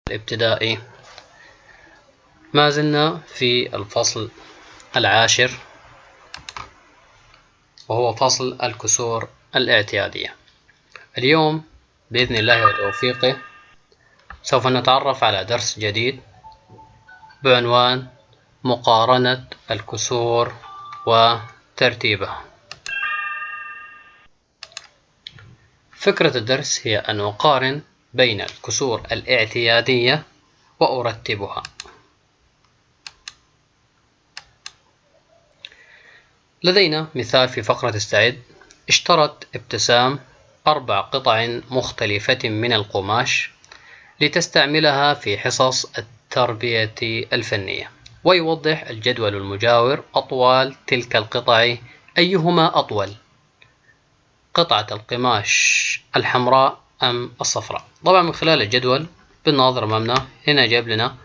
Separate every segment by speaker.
Speaker 1: الابتدائي. ما زلنا في الفصل العاشر وهو فصل الكسور الاعتيادية. اليوم بإذن الله وتوفيقه سوف نتعرف على درس جديد بعنوان مقارنة الكسور وترتيبها. فكرة الدرس هي أن أقارن بين الكسور الاعتيادية وأرتبها. لدينا مثال في فقرة استعد. اشترت ابتسام 4 قطع مختلفة من القماش لتستعملها في حصص التربية الفنية، ويوضح الجدول المجاور أطوال تلك القطع أيهما أطول، قطعة القماش الحمراء أم الصفراء. طبعا من خلال الجدول بالناظر أمامنا هنا جاب لنا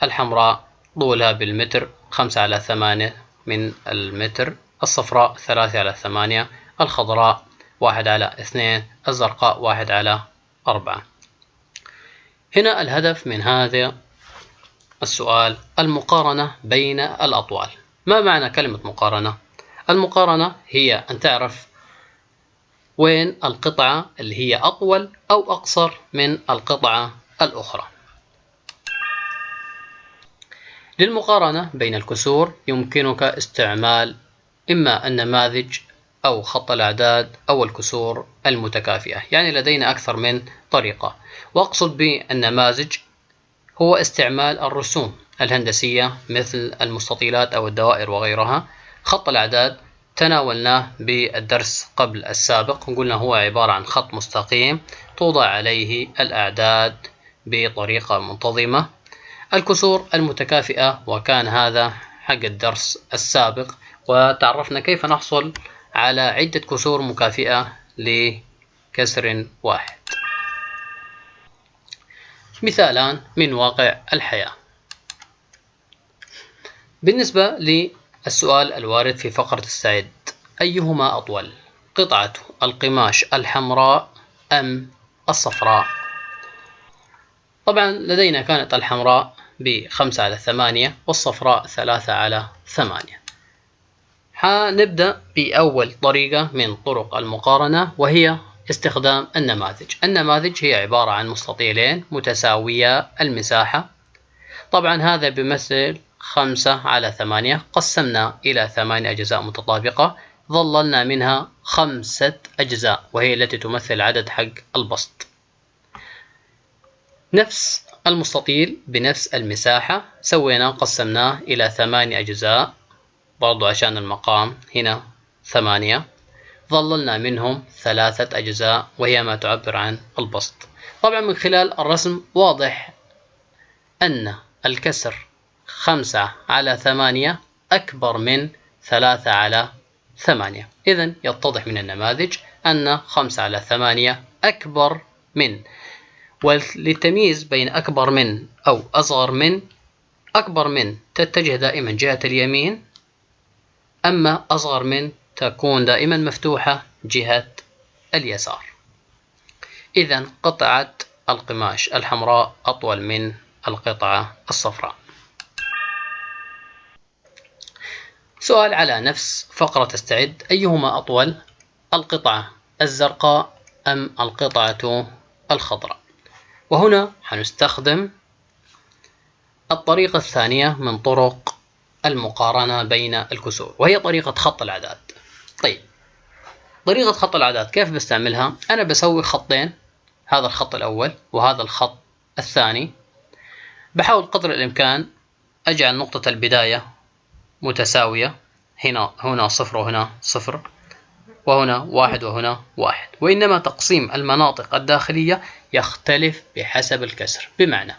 Speaker 1: الحمراء طولها بالمتر 5/8 من المتر، الصفراء 3/8، الخضراء 1/2، الزرقاء 1/4. هنا الهدف من هذا السؤال المقارنة بين الأطوال. ما معنى كلمة مقارنة؟ المقارنة هي أن تعرف وين القطعة اللي هي أطول أو أقصر من القطعة الأخرى. للمقارنة بين الكسور يمكنك استعمال إما النماذج أو خط الأعداد أو الكسور المتكافئة، يعني لدينا أكثر من طريقة. وأقصد بالنماذج هو استعمال الرسوم الهندسية مثل المستطيلات أو الدوائر وغيرها. خط الأعداد تناولناه بالدرس قبل السابق، قلنا هو عبارة عن خط مستقيم توضع عليه الأعداد بطريقة منتظمة. الكسور المتكافئة وكان هذا حق الدرس السابق، وتعرفنا كيف نحصل على عدة كسور مكافئة لكسر واحد. مثالان من واقع الحياة. بالنسبة للسؤال الوارد في فقرة استعد، أيهما أطول، قطعة القماش الحمراء أم الصفراء؟ طبعا لدينا كانت الحمراء ب5/8 والصفراء 3/8. حنبدأ بأول طريقة من طرق المقارنة وهي استخدام النماذج. النماذج هي عبارة عن مستطيلين متساويا المساحة. طبعا هذا بيمثل 5/8، قسمنا إلى 8 أجزاء متطابقة، ظللنا منها 5 أجزاء وهي التي تمثل عدد حق البسط. نفس المستطيل بنفس المساحة سوينا قسمناه إلى 8 أجزاء برضو عشان المقام، هنا 8، ظللنا منهم 3 أجزاء وهي ما تعبر عن البسط. طبعا من خلال الرسم واضح أن الكسر 5/8 أكبر من 3/8. إذن يتضح من النماذج أن 5/8 أكبر من. وللتمييز بين أكبر من أو أصغر من، أكبر من تتجه دائما جهة اليمين، أما أصغر من تكون دائما مفتوحة جهة اليسار. إذن قطعة القماش الحمراء أطول من القطعة الصفراء. سؤال على نفس فقرة استعد، أيهما أطول، القطعة الزرقاء أم القطعة الخضراء؟ وهنا حنستخدم الطريقة الثانية من طرق المقارنة بين الكسور وهي طريقة خط الأعداد. طيب، طريقة خط الأعداد كيف بستعملها؟ أنا بسوي خطين، هذا الخط الأول وهذا الخط الثاني. بحاول قدر الإمكان أجعل نقطة البداية متساوية، هنا 0 وهنا 0، وهنا 1 وهنا 1، وإنما تقسيم المناطق الداخلية يختلف بحسب الكسر. بمعنى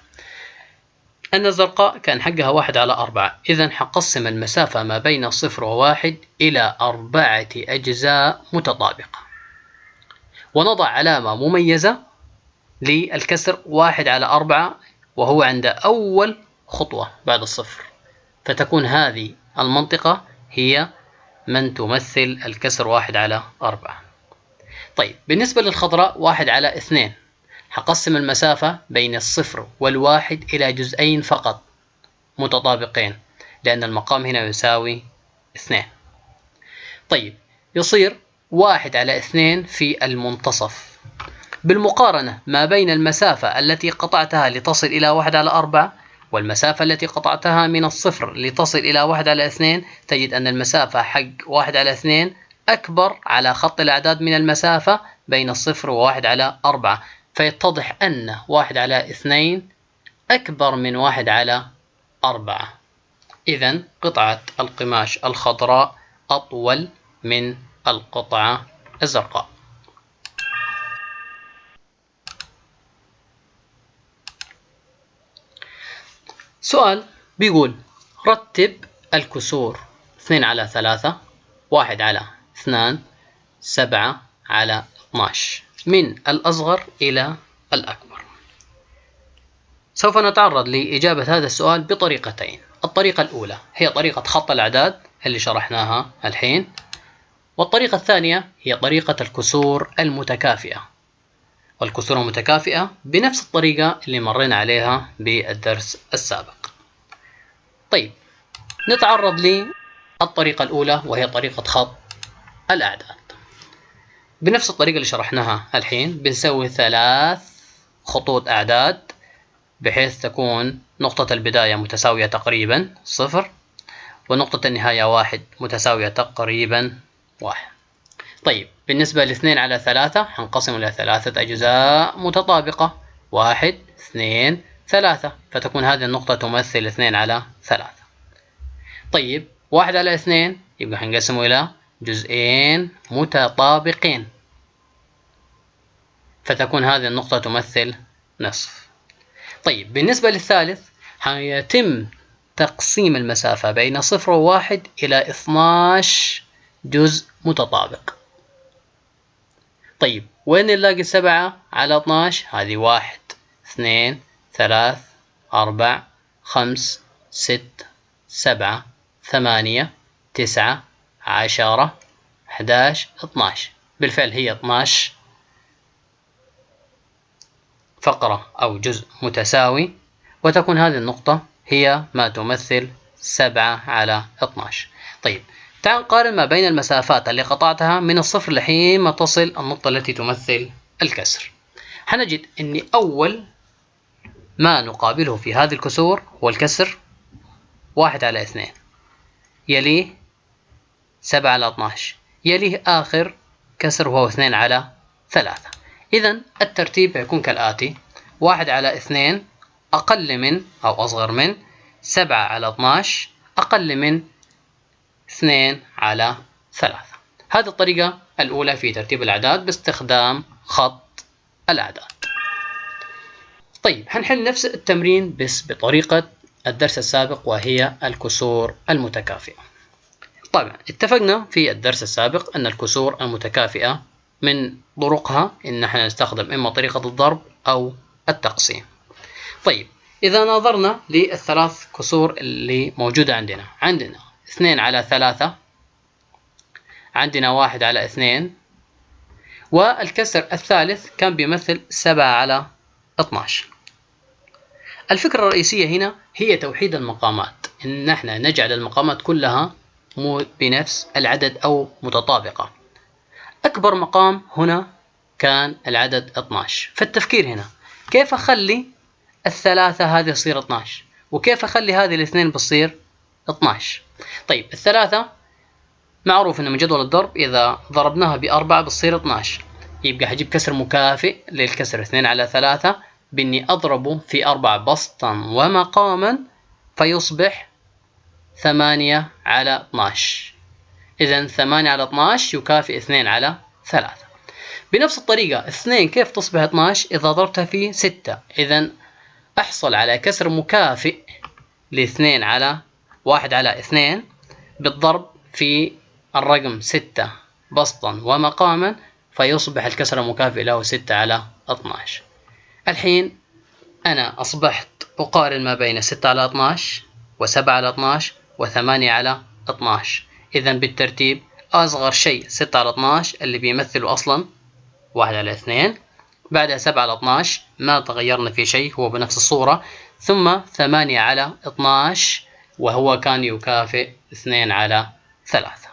Speaker 1: أن الزرقاء كان حقها 1/4، إذن حقسم المسافة ما بين 0 و1 إلى 4 أجزاء متطابقة، ونضع علامة مميزة للكسر 1/4 وهو عند أول خطوة بعد 0، فتكون هذه المنطقة هي من تمثل الكسر 1/4. طيب، بالنسبة للخضراء 1/2، حقسم المسافة بين الصفر والواحد إلى جزئين فقط متطابقين، لأن المقام هنا يساوي 2. طيب يصير 1/2 في المنتصف. بالمقارنة ما بين المسافة التي قطعتها لتصل إلى 1/4 والمسافة التي قطعتها من الصفر لتصل إلى 1/2، تجد أن المسافة حق 1/2 أكبر على خط الأعداد من المسافة بين الصفر و1/4، فيتضح أن 1/2 أكبر من 1/4. إذن قطعة القماش الخضراء أطول من القطعة الزرقاء. سؤال بيقول رتب الكسور 2/3، 1/2، 7/12 من الأصغر إلى الأكبر. سوف نتعرض لإجابة هذا السؤال بطريقتين. الطريقة الأولى هي طريقة خط الأعداد اللي شرحناها الحين، والطريقة الثانية هي طريقة الكسور المتكافئة، والكسور المتكافئة بنفس الطريقة اللي مرينا عليها بالدرس السابق. طيب نتعرض للطريقة الأولى وهي طريقة خط الأعداد. بنفس الطريقة اللي شرحناها الحين بنسوي 3 خطوط أعداد بحيث تكون نقطة البداية متساوية تقريبا 0، ونقطة النهاية 1 متساوية تقريبا 1. طيب بالنسبة ل2/3 حنقسم إلى 3 أجزاء متطابقة، 1، 2، 3، فتكون هذه النقطة تمثل 2/3. طيب 1/2 يبقى حنقسمه إلى جزئين متطابقين، فتكون هذه النقطة تمثل نصف. طيب بالنسبة للثالث حيتم تقسيم المسافة بين 0 و1 إلى 12 جزء متطابق. طيب وين نلاقي 7/12؟ هذه 1، 2، 3، 4، 5، 6، 7، 8، 9، 10، 11، 12. بالفعل هي 12 فقرة أو جزء متساوي، وتكون هذه النقطة هي ما تمثل 7/12. طيب تعال نقارن ما بين المسافات اللي قطعتها من الصفر لحين ما تصل النقطة التي تمثل الكسر. حنجد أن أول ما نقابله في هذه الكسور هو الكسر 1/2، يليه 7/12، يليه آخر كسر وهو 2/3. إذن الترتيب يكون كالآتي: 1/2 أقل من أو أصغر من 7/12 أقل من 2/3. هذه الطريقة الأولى في ترتيب الأعداد باستخدام خط الأعداد. طيب هنحل نفس التمرين بس بطريقة الدرس السابق وهي الكسور المتكافئة. طبعا اتفقنا في الدرس السابق أن الكسور المتكافئة من طرقها إن احنا نستخدم إما طريقة الضرب أو التقسيم. طيب إذا نظرنا للثلاث كسور اللي موجودة عندنا 2/3، عندنا 1/2، والكسر الثالث كان بيمثل 7/12. الفكرة الرئيسية هنا هي توحيد المقامات، إن احنا نجعل المقامات كلها بنفس العدد أو متطابقة. أكبر مقام هنا كان العدد 12، فالتفكير هنا كيف أخلي الثلاثة هذه تصير 12 وكيف أخلي هذه الاثنين بتصير 12. طيب الثلاثة معروف إنه من جدول الضرب إذا ضربناها ب4 بتصير 12، يبقى هجيب كسر مكافئ للكسر 2/3 بإني أضربه في 4 بسطا ومقاما فيصبح 8/12. إذن 8/12 يكافئ 2/3. بنفس الطريقة 2 كيف تصبح 12 إذا ضربتها في 6؟ إذن أحصل على كسر مكافئ ل1/2 بالضرب في الرقم 6 بسطا ومقاما فيصبح الكسر المكافئ له 6/12. الحين أنا أصبحت أقارن ما بين 6/12 و7/12 و8/12. إذن بالترتيب أصغر شيء 6/12 اللي بيمثل أصلا 1/2، بعدها 7 على 12 ما تغيرنا في شيء، هو بنفس الصورة، ثم 8 على 12 وهو كان يكافئ 2 على 3.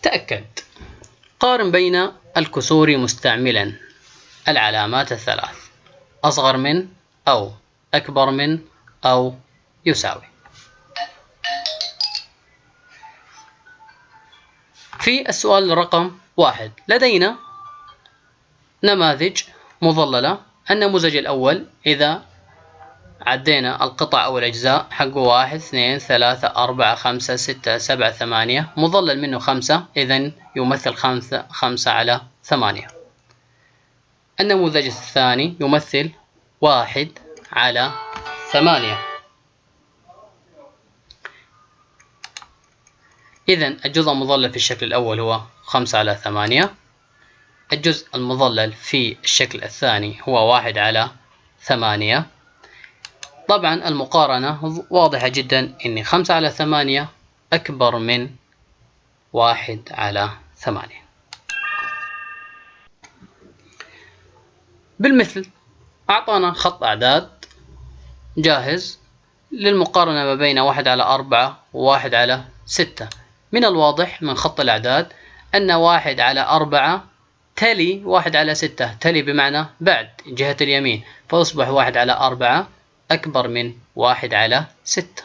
Speaker 1: تأكد. قارن بين الكسور مستعملا العلامات الثلاث: أصغر من، أو أكبر من، أو يساوي. في السؤال رقم 1 لدينا نماذج مظللة. النموذج الأول إذا عدينا القطع أو الأجزاء حقه 1 2 3 4 5 6 7 8، مظلل منه 5، إذن يمثل 5 على 8. النموذج الثاني يمثل 1 على 8. إذن الجزء المظلل في الشكل الأول هو 5 على 8. الجزء المظلل في الشكل الثاني هو 1 على 8. طبعا المقارنة واضحة جدا إن 5 على 8 أكبر من 1 على 8. بالمثل أعطانا خط أعداد جاهز للمقارنة ما بين 1 على 4 و1 على 6. من الواضح من خط الأعداد أن 1 على 4 تلي 1 على 6، تلي بمعنى بعد جهة اليمين، فيصبح 1 على 4 أكبر من 1 على 6.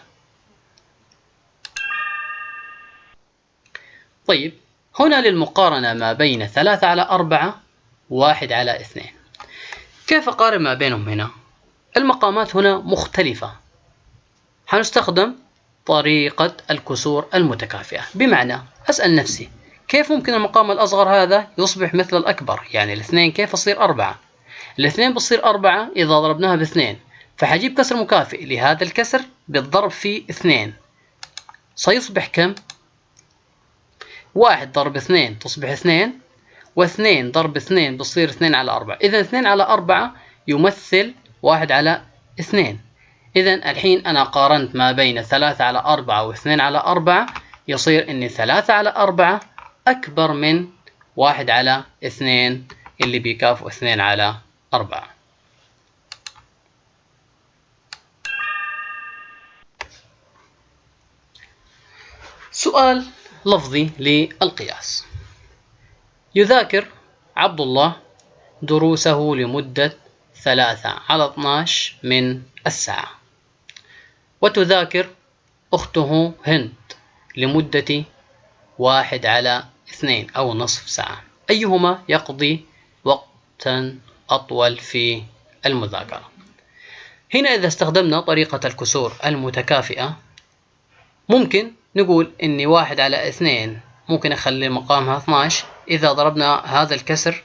Speaker 1: طيب هنا للمقارنة ما بين 3 على 4 و1 على 2. كيف أقارن ما بينهم هنا؟ المقامات هنا مختلفة. حنستخدم طريقة الكسور المتكافئة، بمعنى أسأل نفسي كيف ممكن المقام الأصغر هذا يصبح مثل الأكبر؟ يعني الاثنين كيف تصير 4؟ الاثنين بتصير 4 إذا ضربناها باثنين، فحجيب كسر مكافئ لهذا الكسر بالضرب في 2، سيصبح كم؟ 1 ضرب 2 تصبح 2، و2 ضرب 2 بتصير 2 على 4. إذا 2 على 4 يمثل 1 على 2. إذا الحين أنا قارنت ما بين 3 على 4 و2 على 4، يصير إن 3 على 4 أكبر من 1 على 2 اللي بيكافئ 2 على 4. سؤال لفظي للقياس. يذاكر عبد الله دروسه لمدة 3 على 12 من الساعة، وتذاكر أخته هند لمدة 1 على 2 أو نصف ساعة، أيهما يقضي وقتا أطول في المذاكرة؟ هنا إذا استخدمنا طريقة الكسور المتكافئة ممكن نقول إن 1 على 2 ممكن أخلي مقامها 12 إذا ضربنا هذا الكسر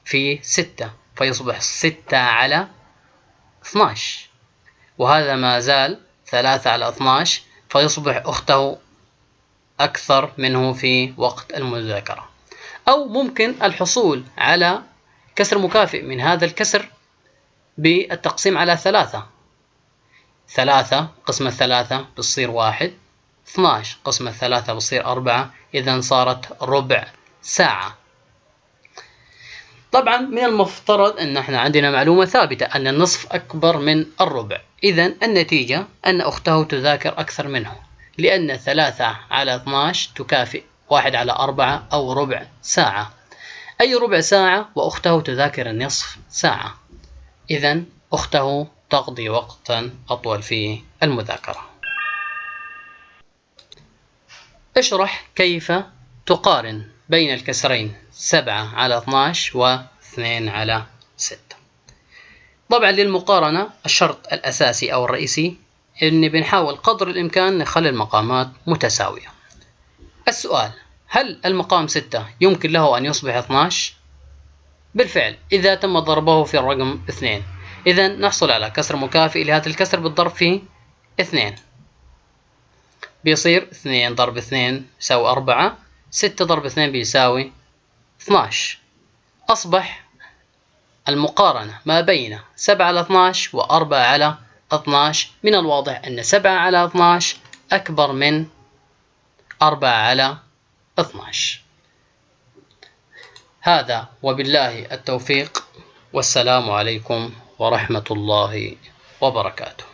Speaker 1: في 6، فيصبح 6 على 12، وهذا ما زال 3 على 12، فيصبح أخته أكثر منه في وقت المذاكرة. أو ممكن الحصول على كسر مكافئ من هذا الكسر بالتقسيم على 3. 3 قسمة 3 بتصير 1، 12 قسمة 3 بتصير 4، إذا صارت ربع ساعة. طبعا من المفترض أن احنا عندنا معلومة ثابتة أن النصف أكبر من الربع، إذا النتيجة أن أخته تذاكر أكثر منه، لأن 3 على 12 تكافئ 1 على 4 أو ربع ساعة، أي ربع ساعة وأخته تذاكر النصف ساعة، إذا أخته تقضي وقتا أطول في المذاكرة. اشرح كيف تقارن بين الكسرين 7 على 12 و 2 على 6. طبعا للمقارنة الشرط الأساسي أو الرئيسي إن بنحاول قدر الإمكان نخلي المقامات متساوية. السؤال: هل المقام 6 يمكن له أن يصبح 12؟ بالفعل إذا تم ضربه في الرقم 2، إذا نحصل على كسر مكافئ لهذا الكسر بالضرب في 2، بيصير 2 ضرب 2 يساوي 4، 6 ضرب 2 بيساوي 12. أصبح المقارنة ما بين 7 على 12 و 4 على 12 من الواضح أن 7 على 12 أكبر من 4 على 12. هذا وبالله التوفيق، والسلام عليكم ورحمة الله وبركاته.